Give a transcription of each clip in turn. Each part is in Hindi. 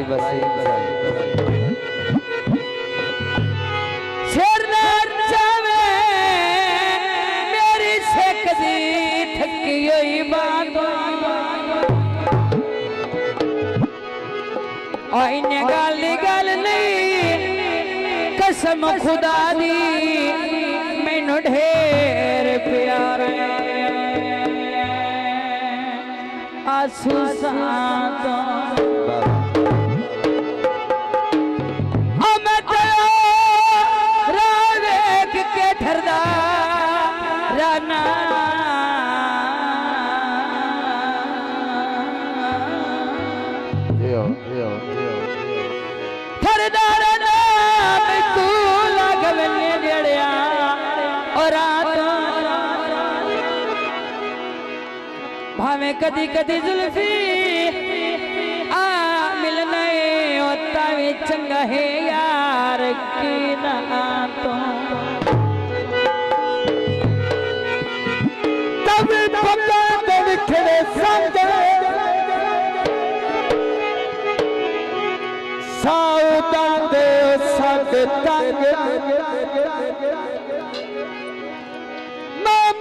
बसी शेर जावे मेरी से कदी थकी हुई बात इन्हें गल नहीं कसम खुदा दी मैनू ढेर प्यार आंसू सातो भावे कदी कदी जुल्फी आ मिलने होता भी चंगा है यार की ना तो तब पता तो बिखरे समझे साउदा दे सद तंग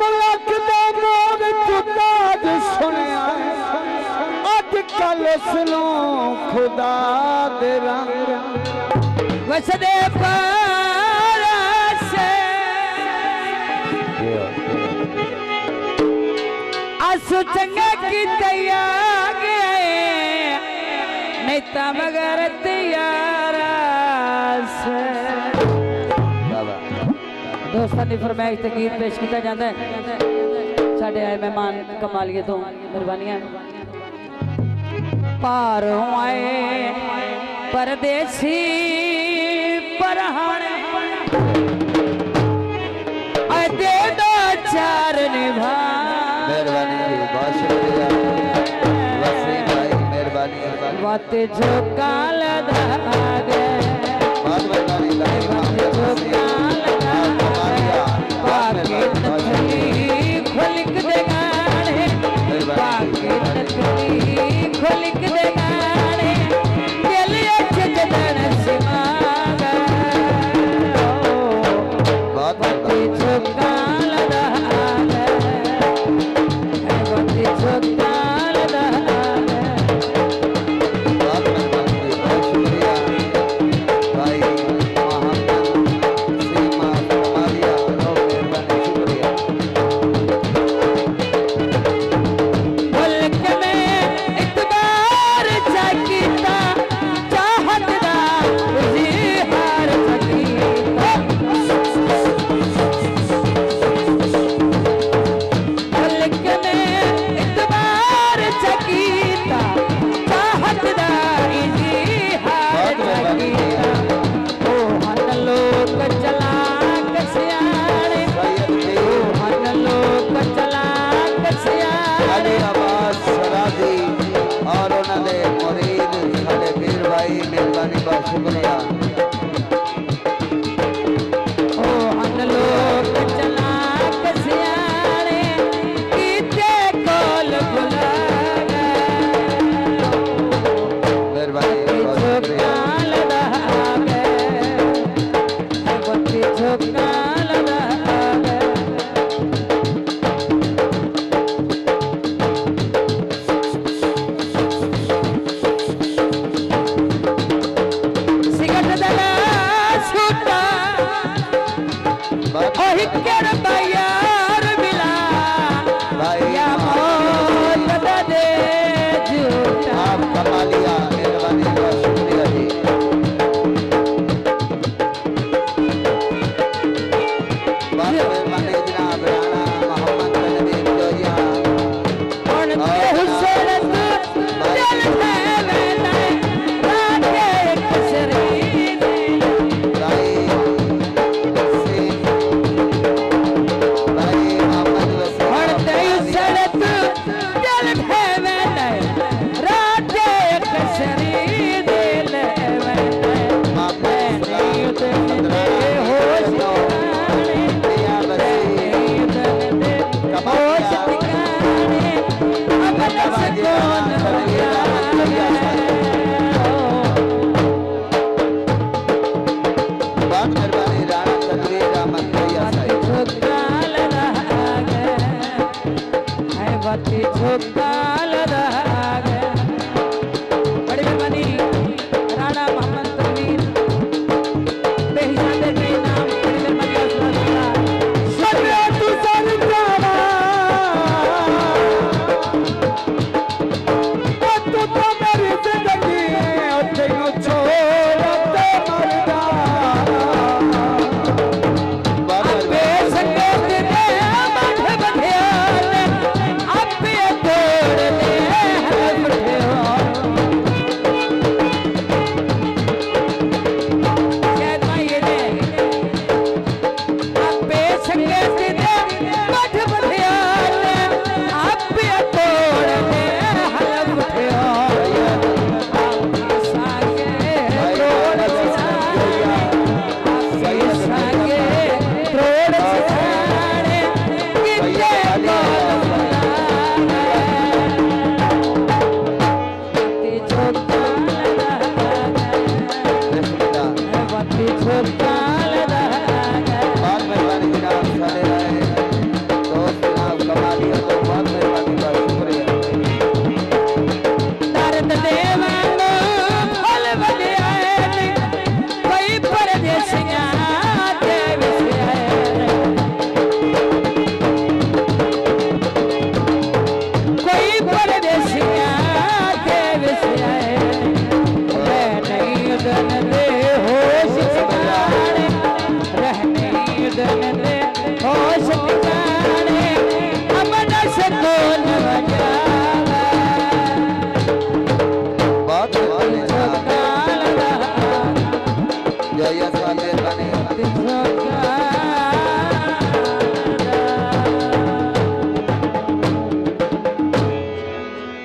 मुल्क दे मोर चुका सुनिया अज कल सुनो खुदा दे रंग वसदे पासे आसू चंगा की तैयार नहीं ता मगर तैयार से दोस्तों की फरमाइश ते गीत पेश किया जाता है साढ़े आए मेहमान कमालिए तो मेहरबानियां पारों आए परदेसी परहाने दे दो चार निभा मेहरबानी बहुत शुक्रिया वसीम भाई मेहरबानी बात जो काल धागे बहुत मेहरबानी खोलिक दे गाने बाकी नथली खोलिक दे गाने दिल अच्छे जदन से मांगा बहुत चुकाल दागे बहुत चुकाल दागे बहुत शुक्रिया भाई शुक्रिया झोकाल दाग बड़ी मेहरबानी राणा मोहम्मद तनवीर बेहिसाबे के नाम बड़ी मेहरबानी सदा तू सर जावा तू तो मेरी जिंदगी तेनू छोड़ ते मरदा आपे संगत दे मठ बंधिया आपे तोड़ दे बंधिया शायद भाई ये दे आपे संगत दे मठ बंधिया आपे तोड़ दे बंधिया आपके सागे तोड़ सिखाने आपके सागे तोड़ सिखाने कितने बाती छोकाल बहुत मेहरबानी जनाब सारे आए दोस्त जनाब कमालिया तो बहुत मेहरबानी बहुत शुक्रिया दर्द देवानो फल बलियाए कोई परदेसियां दे विसयाए कोई परदेसियां दे विसयाए मैं नहीं दन दे होश ठिकाने रहने दन दे होश ठिकाने अमन सकून वजावा बहुत मेहरबानी जनाब झोकाल दाग जय यस मेहरबानी